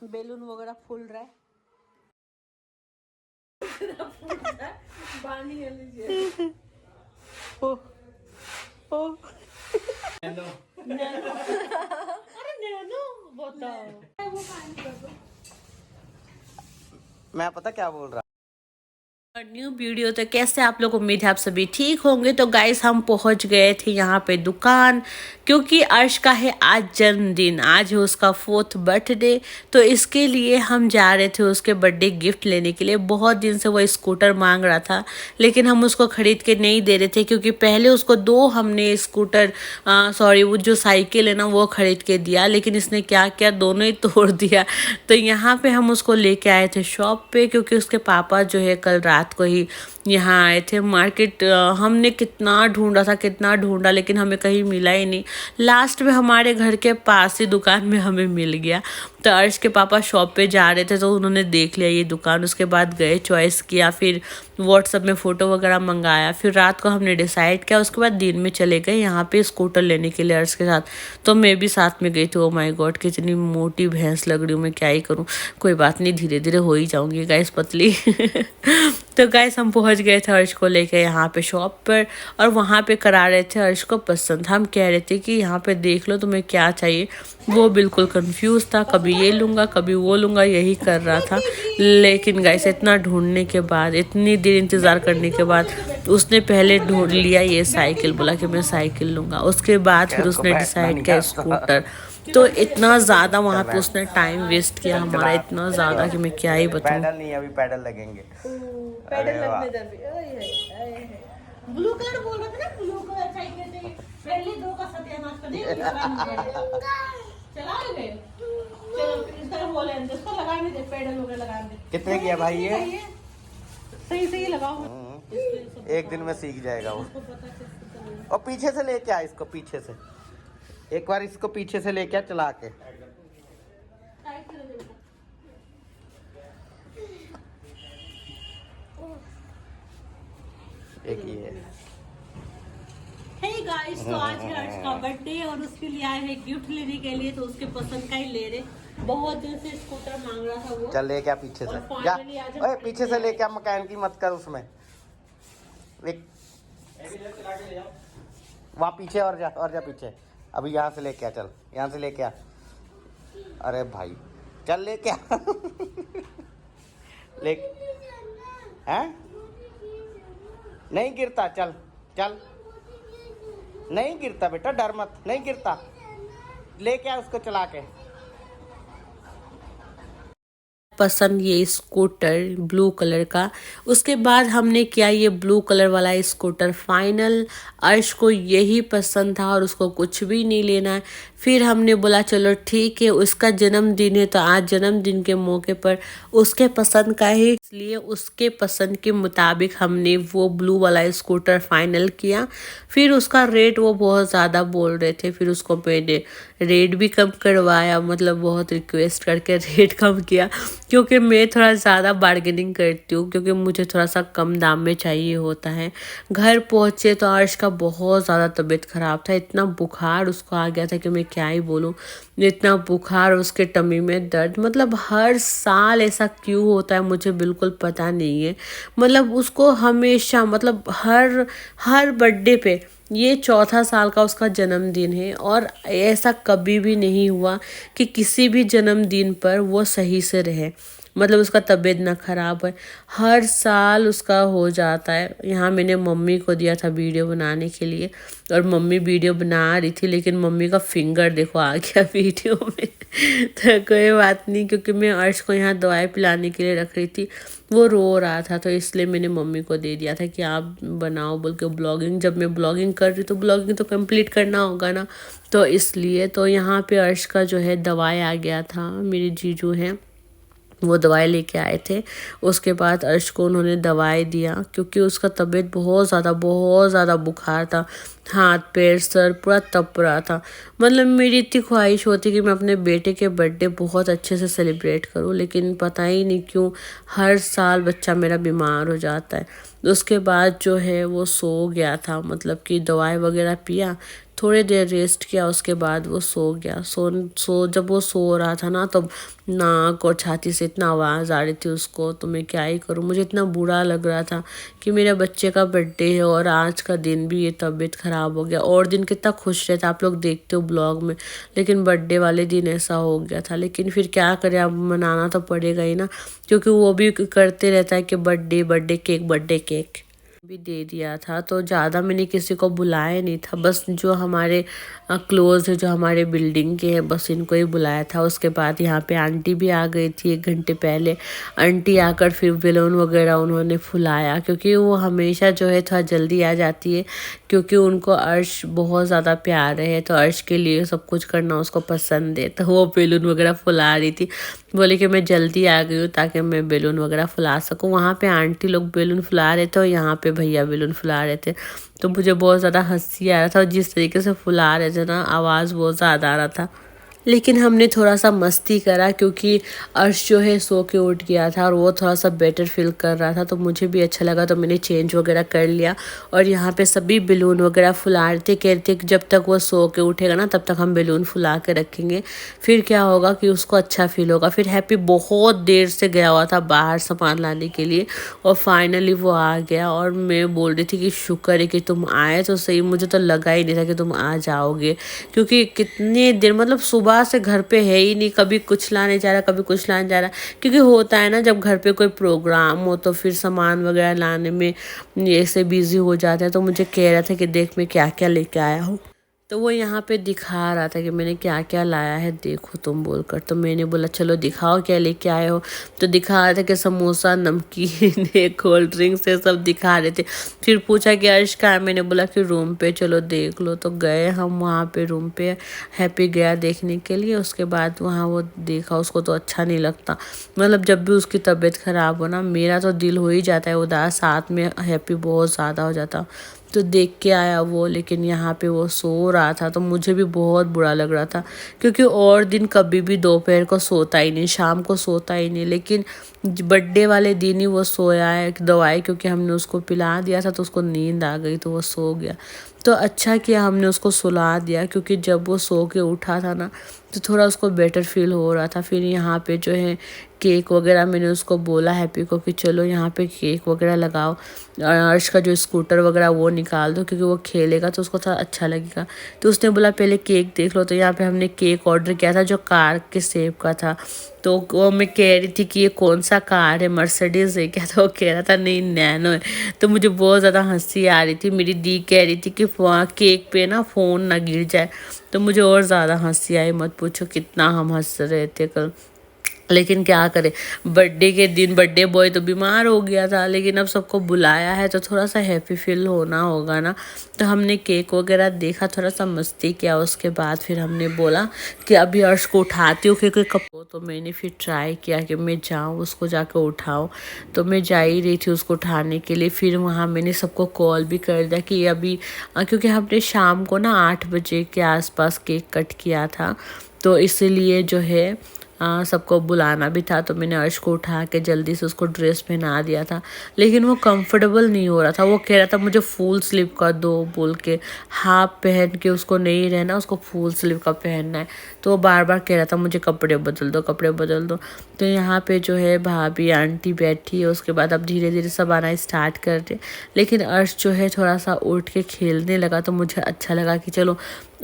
Balloon वगैरह फूल रहा है। ओ, ओ। नैनो। अरे नैनो बताओ। मैं पता क्या बोल रहा। New video. तो कैसे आप लोग, उम्मीद है आप सभी ठीक होंगे। तो गाइस हम पहुंच गए थे यहाँ पे दुकान, क्योंकि अर्श का है आज जन्मदिन, आज है उसका 4th बर्थडे। तो इसके लिए हम जा रहे थे उसके बर्थडे गिफ्ट लेने के लिए। बहुत दिन से वो स्कूटर मांग रहा था, लेकिन हम उसको खरीद के नहीं दे रहे थे, क्योंकि पहले उसको 2 हमने स्कूटर सॉरी वो जो साइकिल है ना वो खरीद के दिया, लेकिन इसने क्या किया, दोनों ही तोड़ दिया। तो यहाँ पे हम उसको लेके आए थे शॉप पे, क्योंकि उसके पापा जो है कल रात को ही यहाँ आए थे मार्केट। हमने कितना ढूंढा था, कितना ढूंढा, लेकिन हमें कहीं मिला ही नहीं। लास्ट में हमारे घर के पास ही दुकान में हमें मिल गया। तो अर्श के पापा शॉप पे जा रहे थे, तो उन्होंने देख लिया ये दुकान, उसके बाद गए, चॉइस किया, फिर व्हाट्सएप में फ़ोटो वगैरह मंगाया, फिर रात को हमने डिसाइड किया। उसके बाद दिन में चले गए यहाँ पे स्कूटर लेने के लिए अर्श के साथ। तो मैं भी साथ में गई थी। ओ माय गॉड, कितनी मोटी भैंस लग रही हूँ मैं, क्या ही करूँ। कोई बात नहीं, धीरे धीरे हो ही जाऊँगी गाइस पतली। तो गाइस हम पहुंच गए थे अर्श को लेके यहाँ पे शॉप पर, और वहाँ पे करा रहे थे अर्श को पसंद। हम कह रहे थे कि यहाँ पे देख लो तुम्हें क्या चाहिए। वो बिल्कुल कंफ्यूज था, कभी ये लूँगा कभी वो लूँगा, यही कर रहा था। लेकिन गाइस इतना ढूंढने के बाद, इतनी देर इंतज़ार करने के बाद, उसने पहले ढूंढ लिया ये साइकिल, बोला कि मैं साइकिल लूँगा। उसके बाद फिर उसने डिसाइड किया स्कूटर। तो इतना ज़्यादा वहाँ पे उसने टाइम वेस्ट किया हमारा, इतना ज़्यादा कि मैं क्या ही बताऊँ। पैडल नहीं, अभी पैडल लगेंगे। पैडल लगने दे ब्लू कलर बोल रहा था ना, ब्लू कलर चाहिए। पहले 2 का सत्यानाश कर दिया। चला गए। चलो इस तरह बोले, इसको लगाने दे, पैडल वगैरह लगाने दे। कितने किया भाई ये? सही सही लगाओ। एक दिन में सीख जाएगा वो। और पीछे से लेके आ इसको, पीछे से एक बार इसको पीछे से लेके आ चला के। एक ही है। हे गाइस, तो आज है अर्श का बर्थडे और उसके लिए आए हैं गिफ्ट लेने के लिए। तो उसके पसंद का ही ले रहे। बहुत दिन से स्कूटर मांग रहा था वो। चल लेके आ पीछे से जा। ओए पीछे से लेके आ, मकान की मत कर उसमें। वहाँ पीछे और जा पीछे। अभी यहाँ से लेके आ, चल यहाँ से लेके आ। अरे भाई चल लेके आ। ले हैं? नहीं गिरता, चल चल। नहीं गिरता बेटा, डर मत, नहीं गिरता। लेके आ उसको चला के। पसंद ये स्कूटर ब्लू कलर का। उसके बाद हमने किया ये ब्लू कलर वाला स्कूटर फाइनल। अर्श को यही पसंद था और उसको कुछ भी नहीं लेना है। फिर हमने बोला चलो ठीक है, उसका जन्मदिन है, तो आज जन्मदिन के मौके पर उसके पसंद का ही, इसलिए उसके पसंद के मुताबिक हमने वो ब्लू वाला स्कूटर फाइनल किया। फिर उसका रेट वो बहुत ज़्यादा बोल रहे थे, फिर उसको मैंने रेट भी कम करवाया, मतलब बहुत रिक्वेस्ट करके रेट कम किया, क्योंकि मैं थोड़ा ज़्यादा बार्गेनिंग करती हूँ, क्योंकि मुझे थोड़ा सा कम दाम में चाहिए होता है। घर पहुँचे तो अर्श का बहुत ज़्यादा तबीयत ख़राब था, इतना बुखार उसको आ गया था कि मैं क्या ही बोलूँ। इतना बुखार, उसके टमी में दर्द, मतलब हर साल ऐसा क्यों होता है मुझे बिल्कुल पता नहीं है। मतलब उसको हमेशा, मतलब हर बर्थडे पे, ये 4था साल का उसका जन्मदिन है, और ऐसा कभी भी नहीं हुआ कि किसी भी जन्मदिन पर वो सही से रहे, मतलब उसका तबीयत ना ख़राब है। हर साल उसका हो जाता है। यहाँ मैंने मम्मी को दिया था वीडियो बनाने के लिए, और मम्मी वीडियो बना रही थी, लेकिन मम्मी का फिंगर देखो आ गया वीडियो में। तो कोई बात नहीं, क्योंकि मैं अर्श को यहाँ दवाई पिलाने के लिए रख रही थी, वो रो रहा था, तो इसलिए मैंने मम्मी को दे दिया था कि आप बनाओ बोल के ब्लॉगिंग। जब मैं ब्लॉगिंग कर रही तो ब्लॉगिंग तो कंप्लीट करना होगा ना, तो इसलिए। तो यहाँ पे अर्श का जो है दवाई आ गया था, मेरे जीजू हैं वो दवाई लेके आए थे। उसके बाद अर्श को उन्होंने दवाई दिया, क्योंकि उसका तबीयत बहुत ज़्यादा बुखार था, हाथ पैर सर पूरा तप रहा था। मतलब मेरी इतनी ख्वाहिश होती कि मैं अपने बेटे के बर्थडे बहुत अच्छे से सेलिब्रेट करूं, लेकिन पता ही नहीं क्यों हर साल बच्चा मेरा बीमार हो जाता है। उसके बाद जो है वो सो गया था, मतलब कि दवाई वगैरह पिया थोड़ी देर रेस्ट किया, उसके बाद वो सो गया। जब वो सो रहा था ना, तब नाक और छाती से इतना आवाज़ आ रही थी उसको, तो मैं क्या ही करूँ। मुझे इतना बुरा लग रहा था कि मेरे बच्चे का बर्थडे है और आज का दिन भी ये तबीयत ख़राब हो गया। और दिन कितना खुश रहता, आप लोग देखते हो ब्लॉग में, लेकिन बर्थडे वाले दिन ऐसा हो गया था। लेकिन फिर क्या करें, अब मनाना तो पड़ेगा ही ना, क्योंकि वो भी करते रहता है कि बर्थडे केक भी दे दिया था। तो ज़्यादा मैंने किसी को बुलाया नहीं था, बस जो हमारे क्लोज है, जो हमारे बिल्डिंग के हैं, बस इनको ही बुलाया था। उसके बाद यहाँ पे आंटी भी आ गई थी 1 घंटे पहले। आंटी आकर फिर बैलून वगैरह उन्होंने फुलाया, क्योंकि वो हमेशा जो है थोड़ा जल्दी आ जाती है, क्योंकि उनको अर्श बहुत ज़्यादा प्यार है, तो अर्श के लिए सब कुछ करना उसको पसंद है। तो वो बैलून वगैरह फुला रही थी, बोले कि मैं जल्दी आ गई हूँ ताकि मैं बैलून वगैरह फुला सकूँ। वहाँ पे आंटी लोग बैलून फुला रहे थे और यहाँ पे भैया बैलून फुला रहे थे। तो मुझे बहुत ज़्यादा हंसी आ रहा था, और जिस तरीके से फुला रहे थे ना, आवाज़ बहुत ज़्यादा आ रहा था। लेकिन हमने थोड़ा सा मस्ती करा, क्योंकि अर्श जो है सो के उठ गया था और वो थोड़ा सा बेटर फील कर रहा था, तो मुझे भी अच्छा लगा। तो मैंने चेंज वगैरह कर लिया, और यहाँ पे सभी बैलून वगैरह फुला रहे थे। कहते कि जब तक वो सो के उठेगा ना, तब तक हम बैलून फुला के रखेंगे, फिर क्या होगा कि उसको अच्छा फील होगा। फिर हैप्पी बहुत देर से गया हुआ था बाहर सामान लाने के लिए, और फाइनली वो आ गया। और मैं बोल रही थी कि शुक्र है कि तुम आए तो सही, मुझे तो लगा ही नहीं था कि तुम आ जाओगे, क्योंकि कितने देर, मतलब सुबह से घर पे है ही नहीं, कभी कुछ लाने जा रहा, कभी कुछ लाने जा रहा। क्योंकि होता है ना, जब घर पे कोई प्रोग्राम हो तो फिर सामान वगैरह लाने में ऐसे बिजी हो जाते हैं। तो मुझे कह रहा था कि देख मैं क्या क्या लेके आया हूँ, तो वो यहाँ पे दिखा रहा था कि मैंने क्या क्या लाया है, देखो तुम बोलकर। तो मैंने बोला चलो दिखाओ क्या लेके आए हो। तो दिखा रहा था कि समोसा, नमकीन है, कोल्ड ड्रिंक्स है, सब दिखा रहे थे। फिर पूछा कि अर्श कहाँ है, मैंने बोला कि रूम पे चलो देख लो। तो गए हम वहाँ पे रूम पे, हैप्पी गया देखने के लिए। उसके बाद वहाँ वो देखा, उसको तो अच्छा नहीं लगता, मतलब जब भी उसकी तबीयत ख़राब हो ना, मेरा तो दिल हो ही जाता है उदास, साथ में हैप्पी बहुत ज़्यादा हो जाता। तो देख के आया वो, लेकिन यहाँ पे वो सो रहा था, तो मुझे भी बहुत बुरा लग रहा था, क्योंकि और दिन कभी भी दोपहर को सोता ही नहीं, शाम को सोता ही नहीं, लेकिन बर्थडे वाले दिन ही वो सोया है। दवाई क्योंकि हमने उसको पिला दिया था, तो उसको नींद आ गई, तो वो सो गया। तो अच्छा किया हमने उसको सुला दिया, क्योंकि जब वो सो के उठा था ना, तो थोड़ा उसको बेटर फील हो रहा था। फिर यहाँ पे जो है केक वगैरह, मैंने उसको बोला हैप्पी को कि चलो यहाँ पे केक वगैरह लगाओ, अर्श का जो स्कूटर वगैरह वो निकाल दो, क्योंकि वो खेलेगा तो उसको थोड़ा अच्छा लगेगा। तो उसने बोला पहले केक देख लो। तो यहाँ पे हमने केक ऑर्डर किया था जो कार के शेप का था। तो वो मैं कह रही थी कि ये कौन सा कार है, मर्सिडीज़ है क्या? तो वो कह रहा था नहीं नैनो है। तो मुझे बहुत ज़्यादा हंसी आ रही थी। मेरी दी कह रही थी कि केक पे ना फ़ोन ना गिर जाए, तो मुझे और ज़्यादा हंसी आई, मत पूछो कितना हम हंस रहे थे कल। लेकिन क्या करें, बर्थडे के दिन बर्थडे बॉय तो बीमार हो गया था, लेकिन अब सबको बुलाया है तो थोड़ा सा हैप्पी फील होना होगा ना। तो हमने केक वगैरह देखा, थोड़ा सा मस्ती किया। उसके बाद फिर हमने बोला कि अभी अर्श को उठाती हूँ, क्योंकि कब तो मैंने फिर ट्राई किया कि मैं जाऊँ उसको जाकर उठाऊँ। तो मैं जा ही रही थी उसको उठाने के लिए। फिर वहाँ मैंने सबको कॉल भी कर दिया कि अभी, क्योंकि हमने शाम को ना 8 बजे के आसपास केक कट किया था, तो इसीलिए जो है सबको बुलाना भी था। तो मैंने अर्श को उठा के जल्दी से उसको ड्रेस पहना दिया था, लेकिन वो कंफर्टेबल नहीं हो रहा था। वो कह रहा था मुझे फुल स्लीव का दो बोल के, हाफ पहन के उसको नहीं रहना, उसको फुल स्लीव का पहनना है। तो वो बार बार कह रहा था मुझे कपड़े बदल दो, कपड़े बदल दो। तो यहाँ पे जो है भाभी आंटी बैठी है। उसके बाद अब धीरे धीरे सब आना स्टार्ट कर दे, लेकिन अर्श जो है थोड़ा सा उठ के खेलने लगा। तो मुझे अच्छा लगा कि चलो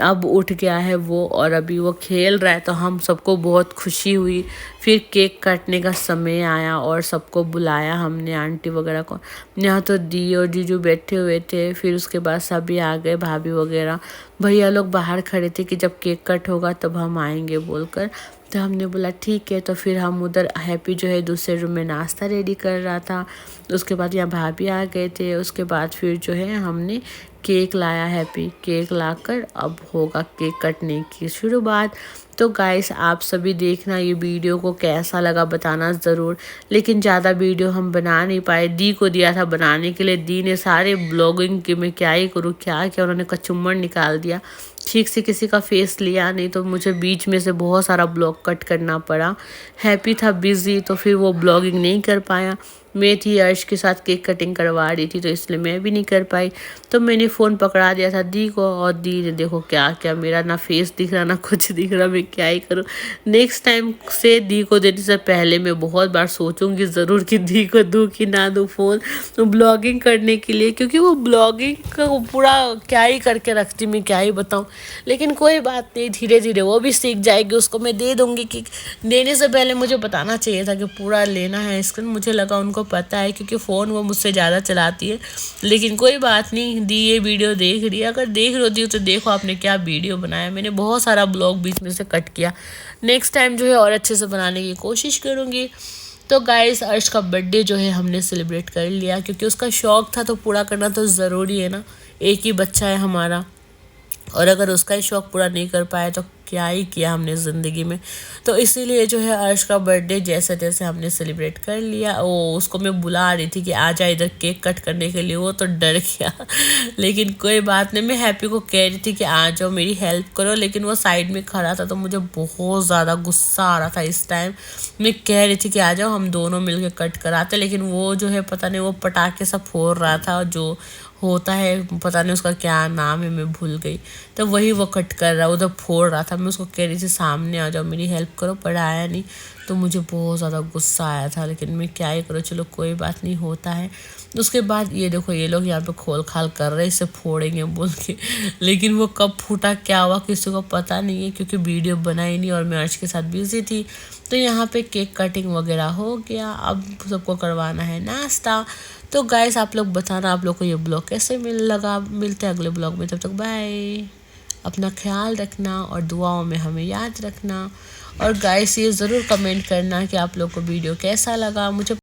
अब उठ गया है वो, और अभी वो खेल रहा है, तो हम सबको बहुत खुशी हुई। फिर केक काटने का समय आया और सबको बुलाया हमने, आंटी वगैरह को। यहाँ तो दी और जीजू बैठे हुए थे। फिर उसके बाद सभी आ गए, भाभी वगैरह। भैया लोग बाहर खड़े थे कि जब केक कट होगा तब हम आएंगे बोलकर। तो हमने बोला ठीक है। तो फिर हम उधर, हैप्पी जो है दूसरे रूम में नाश्ता रेडी कर रहा था। उसके बाद यहाँ भाभी आ गए थे। उसके बाद फिर जो है हमने केक लाया, हैप्पी केक लाकर अब होगा केक कटने की शुरुआत। तो गाइस आप सभी देखना ये वीडियो को कैसा लगा बताना ज़रूर। लेकिन ज़्यादा वीडियो हम बना नहीं पाए, दी को दिया था बनाने के लिए, दी ने सारे ब्लॉगिंग के मैं क्या ही करूँ, क्या क्या उन्होंने कचुम्बर निकाल दिया, ठीक से किसी का फेस लिया नहीं। तो मुझे बीच में से बहुत सारा ब्लॉग कट करना पड़ा। हैप्पी था बिज़ी, तो फिर वो ब्लॉगिंग नहीं कर पाया। मैं थी अर्श के साथ केक कटिंग करवा रही थी, तो इसलिए मैं भी नहीं कर पाई। तो मैंने फ़ोन पकड़ा दिया था दी को, और दी ने देखो क्या क्या, मेरा ना फेस दिख रहा ना कुछ दिख रहा, मैं क्या ही करूँ। नेक्स्ट टाइम से दी को देने से पहले मैं बहुत बार सोचूंगी ज़रूर कि दी को दूँ कि ना दूँ फ़ोन ब्लॉगिंग करने के लिए, क्योंकि वो ब्लॉगिंग का पूरा क्या ही करके रखती, मैं क्या ही बताऊँ। लेकिन कोई बात नहीं, धीरे धीरे वो भी सीख जाएगी, उसको मैं दे दूँगी। कि देने से पहले मुझे बताना चाहिए था कि पूरा लेना है स्क्रीन, मुझे लगा उनको पता है क्योंकि फ़ोन वो मुझसे ज़्यादा चलाती है। लेकिन कोई बात नहीं, दी ये वीडियो देख रही है, अगर देख रही होती हो तो देखो आपने क्या वीडियो बनाया। मैंने बहुत सारा ब्लॉग बीच में से कट किया, नेक्स्ट टाइम जो है और अच्छे से बनाने की कोशिश करूँगी। तो गाइस अर्श का बर्थडे जो है हमने सेलिब्रेट कर लिया, क्योंकि उसका शौक़ था तो पूरा करना तो ज़रूरी है ना, एक ही बच्चा है हमारा, और अगर उसका ही शौक़ पूरा नहीं कर पाए तो क्या ही किया हमने ज़िंदगी में। तो इसीलिए जो है अर्श का बर्थडे जैसे तैसे हमने सेलिब्रेट कर लिया। ओ उसको मैं बुला रही थी कि आ जा इधर केक कट करने के लिए, वो तो डर गया लेकिन कोई बात नहीं, मैं हैप्पी को कह रही थी कि आ जाओ मेरी हेल्प करो, लेकिन वो साइड में खड़ा था, तो मुझे बहुत ज़्यादा गुस्सा आ रहा था इस टाइम। मैं कह रही थी कि आ जाओ हम दोनों मिलकर कट कराते, लेकिन वो जो है पता नहीं वो पटाखे सब फोड़ रहा था, जो होता है पता नहीं उसका क्या नाम है, मैं भूल गई। तो वही वो कट कर रहा, उधर फोड़ रहा था। मैं उसको कह रही थी सामने आ जाओ मेरी हेल्प करो, पर आया नहीं, तो मुझे बहुत ज़्यादा गुस्सा आया था। लेकिन मैं क्या ही करूँ, चलो कोई बात नहीं, होता है। उसके बाद ये देखो ये लोग यहाँ पे खोल खाल कर रहे हैं, इसे फोड़ेंगे बोल के, लेकिन वो कब फूटा क्या हुआ किसी को पता नहीं है, क्योंकि वीडियो बनाई नहीं और मैं अर्श के साथ बिजी थी। तो यहाँ पे केक कटिंग वगैरह हो गया, अब सबको करवाना है नाश्ता। तो गाइस आप लोग बताना आप लोग को ये ब्लॉग कैसे लगा। मिलते हैं अगले ब्लॉग में, तब तक बाय। अपना ख्याल रखना और दुआओं में हमें याद रखना। और गाइस ये ज़रूर कमेंट करना कि आप लोग को वीडियो कैसा लगा। मुझे